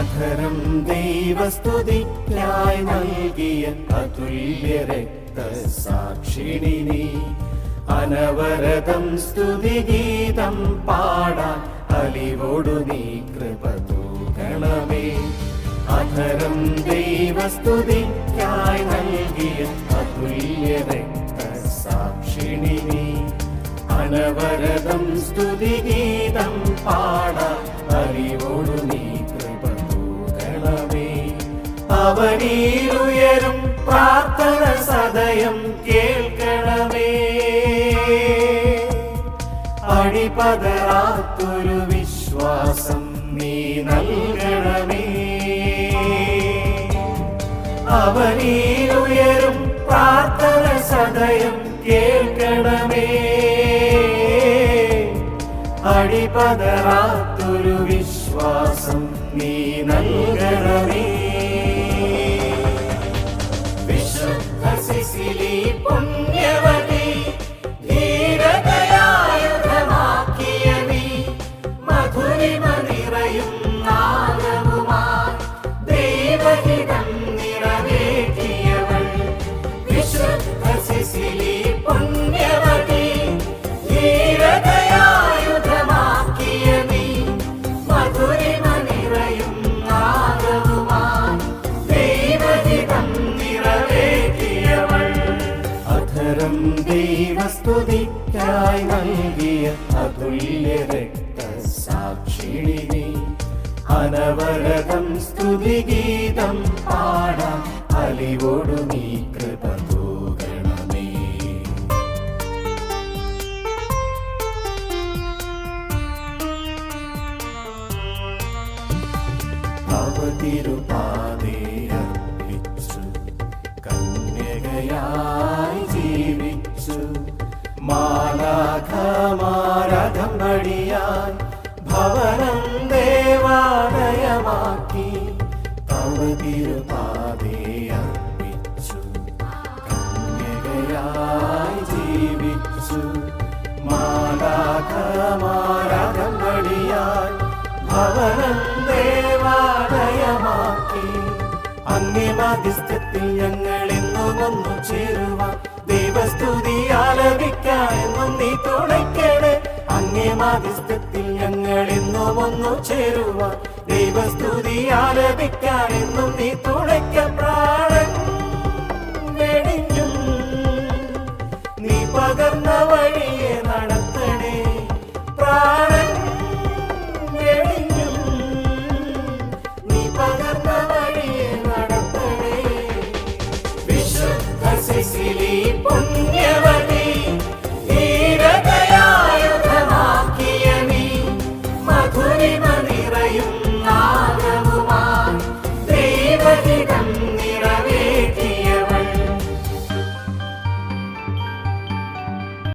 അധരം ദൈവസ്തുതിക്കായി നൽകിയ അതുല്യ രക്തസാക്ഷിണി നീ. അനവരതം സ്തുതിഗീതം പാടാൻ അലിവോടു നീ കൃപ തൂകണമേ. അധരം ദൈവസ്തുതിക്കായി നൽകിയ അതുല്യ രക്തസാക്ഷിണി നീ. അനവരതം സ്തുതിഗീതം പാടാൻ അലിവോടു നീ കൃപ തൂകണമേ. അവനിലുയരും പ്രാർത്ഥന സദയം കേൾക്കണമേ. അടിപതറാത്തൊരു വിശ്വാസം നീ നൽകണമേ. അവനിലുയരും പ്രാർത്ഥന സദയം കേൾക്കണമേ. അടിപതറാത്തൊരു വിശ്വാസം നീ നൽകണമേ. വിശുദ്ധ സിസിലി പുണ്യവതി ധീരതയായുധമാക്കിയ നീ. മധുരിമ നിറയും നാദവുമായി ദൈവഹിതം നിറവേറ്റിയവൾ. വിശുദ്ധ സിസിലി പുണ്യവതി ധീരതയായുധമാക്കിയ നീ. മധുരിമ നിറയും നാദവുമായി ദൈവഹിതം നിറവേറ്റിയവൾ. അധരം ദൈവസ്തുതിക്കായി നൽകിയ അതുല്യ രക്തസാക്ഷിണി നീ. അനവരതം സ്തുതിഗീതം പാടാൻ അലിവോടു നീ കൃപ തൂകണമേ. അവ തിരുപാതേ അർപ്പിച്ചു കന്യകയായി ജീവിച്ചു. മാലാഖമാരഥം പടിയായി ഭവനം ദേവാലയമാക്കി. തവ തിരുപാതേ അർപ്പിച്ചു കന്യകയായി ജീവിച്ചു. മാലാഖമാരഥം പടിയായി ഭവനം ദേവാലയമാക്കി. അങ്ങേ മധ്യസ്ഥത്തിൽ ഞങ്ങൾ എന്നും ഒന്നു ചേരുവാൻ ദൈവസ്തുതി ആലപിക്കാൻ എന്നും നീ തുണയ്ക്കണേ. അങ്ങേ മധ്യസ്ഥത്തിൽ ഞങ്ങൾ എന്നും ഒന്നു ചേരുവാൻ ദൈവസ്തുതി ആലപിക്കാൻ എന്നും നീ തുണയ്ക്ക. പ്രാണൻ വെടിഞ്ഞും നീ പകർന്ന വഴിയെ നടത്തണേ. പ്രാണൻ വെടിഞ്ഞും നീ പകർന്ന വഴിയെ നടത്തണേ. വിശുദ്ധ സിസിലി പുണ്യവതി ധീരതയായുധമാക്കിയ നീ. മധുരിമ നിറയും